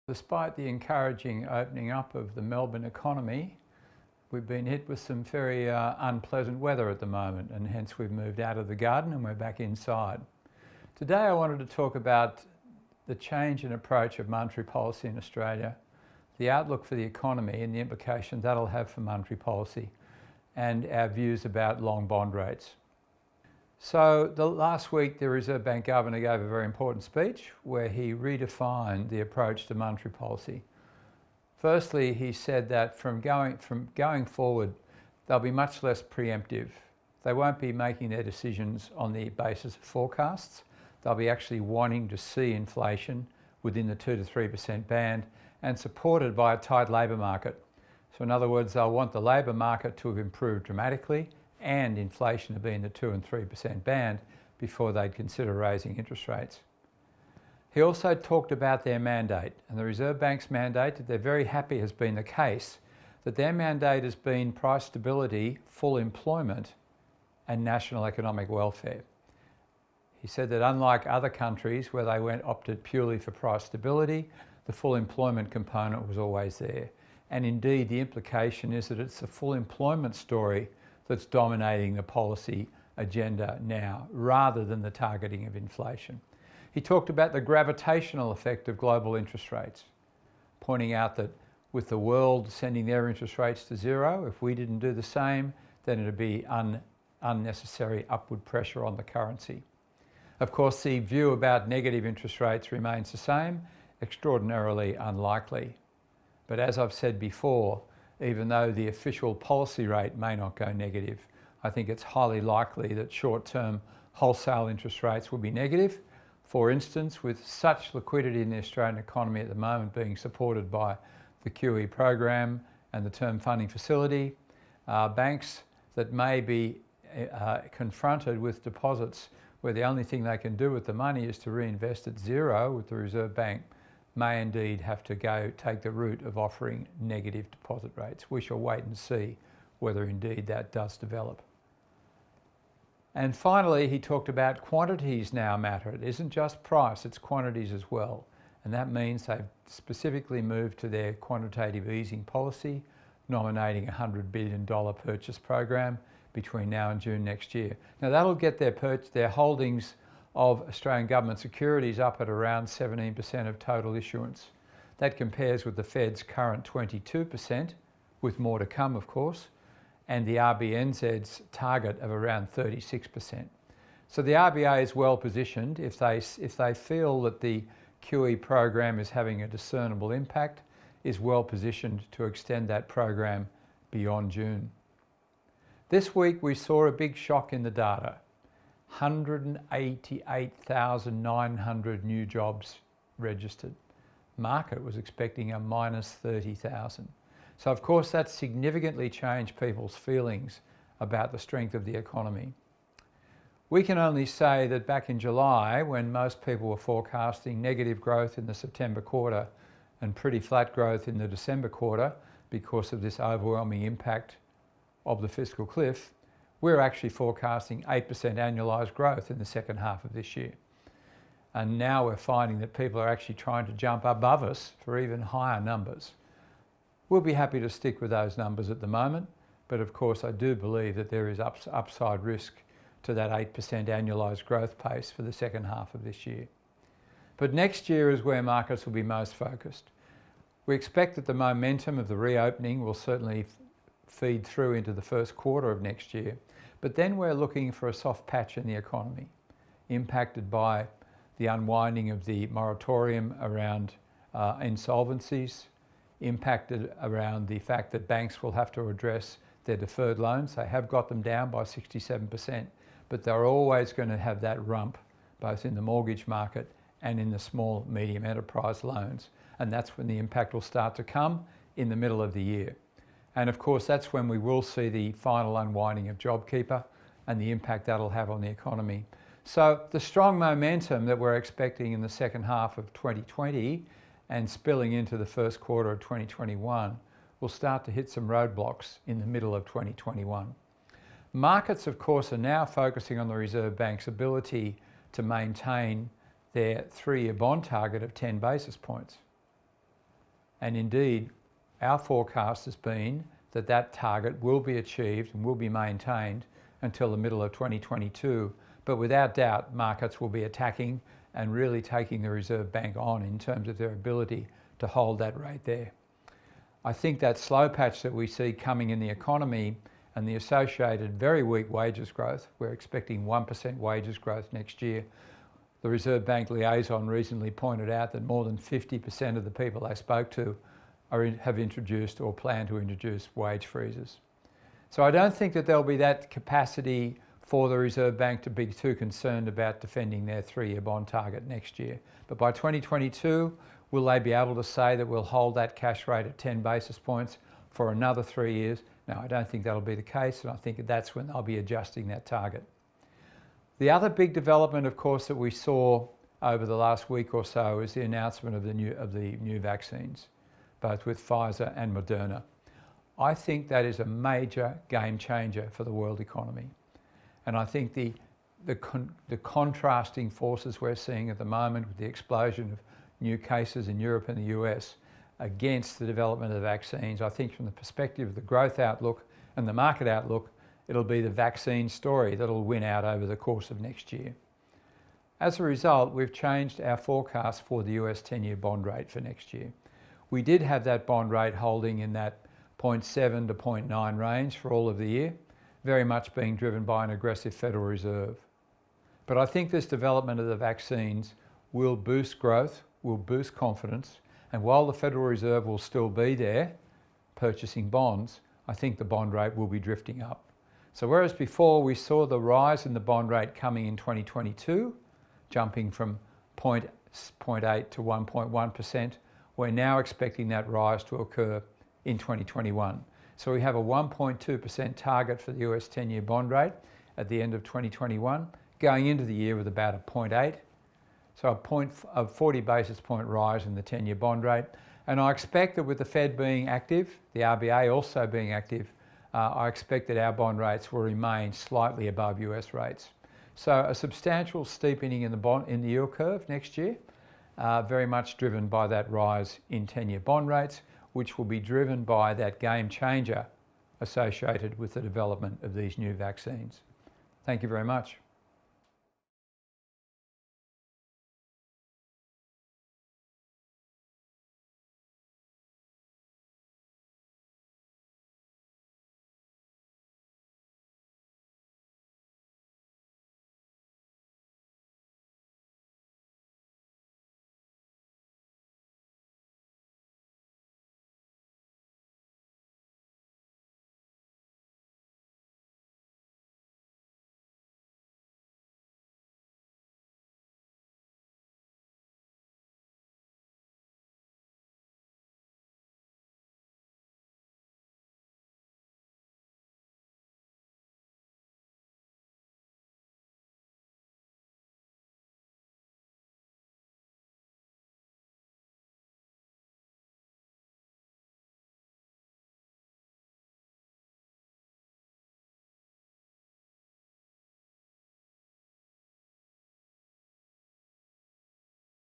Despite the encouraging opening up of the Melbourne economy, we've been hit with some very unpleasant weather at the moment, and hence we've moved out of the garden and we're back inside. Today I wanted to talk about the change in approach of monetary policy in Australia, the outlook for the economy and the implications that'll have for monetary policy, and our views about long bond rates. So last week the Reserve Bank Governor gave a very important speech where he redefined the approach to monetary policy. Firstly, he said that from going forward, they'll be much less preemptive. They won't be making their decisions on the basis of forecasts. They'll be actually wanting to see inflation within the 2 to 3% band and supported by a tight labour market. So in other words, they'll want the labour market to have improved dramatically and inflation to be in the 2 and 3% band before they'd consider raising interest rates. He also talked about their mandate, and the Reserve Bank's mandate, that they're very happy has been the case, that their mandate has been price stability, full employment and national economic welfare. He said that unlike other countries where they opted purely for price stability, the full employment component was always there. And indeed the implication is that it's the full employment story that's dominating the policy agenda now, rather than the targeting of inflation. He talked about the gravitational effect of global interest rates, pointing out that with the world sending their interest rates to zero, if we didn't do the same, then it'd be unnecessary upward pressure on the currency. Of course, the view about negative interest rates remains the same, extraordinarily unlikely. But as I've said before, even though the official policy rate may not go negative, I think it's highly likely that short-term wholesale interest rates will be negative. For instance, with such liquidity in the Australian economy at the moment being supported by the QE program and the term funding facility, banks that may be confronted with deposits where the only thing they can do with the money is to reinvest at zero with the Reserve Bank may indeed have to take the route of offering negative deposit rates. We shall wait and see whether indeed that does develop. And finally, he talked about quantities now matter. It isn't just price, it's quantities as well. And that means they've specifically moved to their quantitative easing policy, nominating a $100 billion purchase program between now and June next year. Now that'll get their holdings of Australian government securities up at around 17% of total issuance. That compares with the Fed's current 22%, with more to come of course, and the RBNZ's target of around 36%. So the RBA is well positioned if they feel that the QE program is having a discernible impact, is well positioned to extend that program beyond June. This week we saw a big shock in the data. 188,900 new jobs registered. Market was expecting a minus 30,000. So of course that's significantly changed people's feelings about the strength of the economy. We can only say that back in July, when most people were forecasting negative growth in the September quarter and pretty flat growth in the December quarter because of this overwhelming impact of the fiscal cliff, we're actually forecasting 8% annualised growth in the second half of this year. And now we're finding that people are actually trying to jump above us for even higher numbers. We'll be happy to stick with those numbers at the moment, but of course I do believe that there is upside risk to that 8% annualised growth pace for the second half of this year. But next year is where markets will be most focused. We expect that the momentum of the reopening will certainly feed through into the first quarter of next year. But then we're looking for a soft patch in the economy, impacted by the unwinding of the moratorium around insolvencies, impacted around the fact that banks will have to address their deferred loans. They have got them down by 67%, but they're always going to have that rump, both in the mortgage market and in the small, medium enterprise loans. And that's when the impact will start to come in the middle of the year. And of course, that's when we will see the final unwinding of JobKeeper and the impact that'll have on the economy. So the strong momentum that we're expecting in the second half of 2020 and spilling into the first quarter of 2021 will start to hit some roadblocks in the middle of 2021. Markets, of course, are now focusing on the Reserve Bank's ability to maintain their 3-year bond target of 10 basis points. And indeed, our forecast has been that that target will be achieved and will be maintained until the middle of 2022. But without doubt, markets will be attacking and really taking the Reserve Bank on in terms of their ability to hold that rate there. I think that slow patch that we see coming in the economy and the associated very weak wages growth, we're expecting 1% wages growth next year. The Reserve Bank liaison recently pointed out that more than 50% of the people they spoke to have introduced or plan to introduce wage freezes. So I don't think that there'll be that capacity for the Reserve Bank to be too concerned about defending their 3-year bond target next year. But by 2022, will they be able to say that we'll hold that cash rate at 10 basis points for another 3 years? No, I don't think that'll be the case, and I think that's when they'll be adjusting that target. The other big development, of course, that we saw over the last week or so is the announcement of the new vaccines, both with Pfizer and Moderna. I think that is a major game changer for the world economy. And I think the contrasting forces we're seeing at the moment with the explosion of new cases in Europe and the US against the development of the vaccines, I think from the perspective of the growth outlook and the market outlook, it'll be the vaccine story that'll win out over the course of next year. As a result, we've changed our forecast for the US 10-year bond rate for next year. We did have that bond rate holding in that 0.7 to 0.9 range for all of the year, very much being driven by an aggressive Federal Reserve. But I think this development of the vaccines will boost growth, will boost confidence, and while the Federal Reserve will still be there purchasing bonds, I think the bond rate will be drifting up. So whereas before we saw the rise in the bond rate coming in 2022, jumping from 0.8 to 1.1%, we're now expecting that rise to occur in 2021. So we have a 1.2% target for the US 10-year bond rate at the end of 2021, going into the year with about a 0.8. So a 40 basis point rise in the 10-year bond rate. And I expect that with the Fed being active, the RBA also being active, I expect that our bond rates will remain slightly above US rates. So a substantial steepening in the yield curve next year, very much driven by that rise in 10-year bond rates, which will be driven by that game changer associated with the development of these new vaccines. Thank you very much.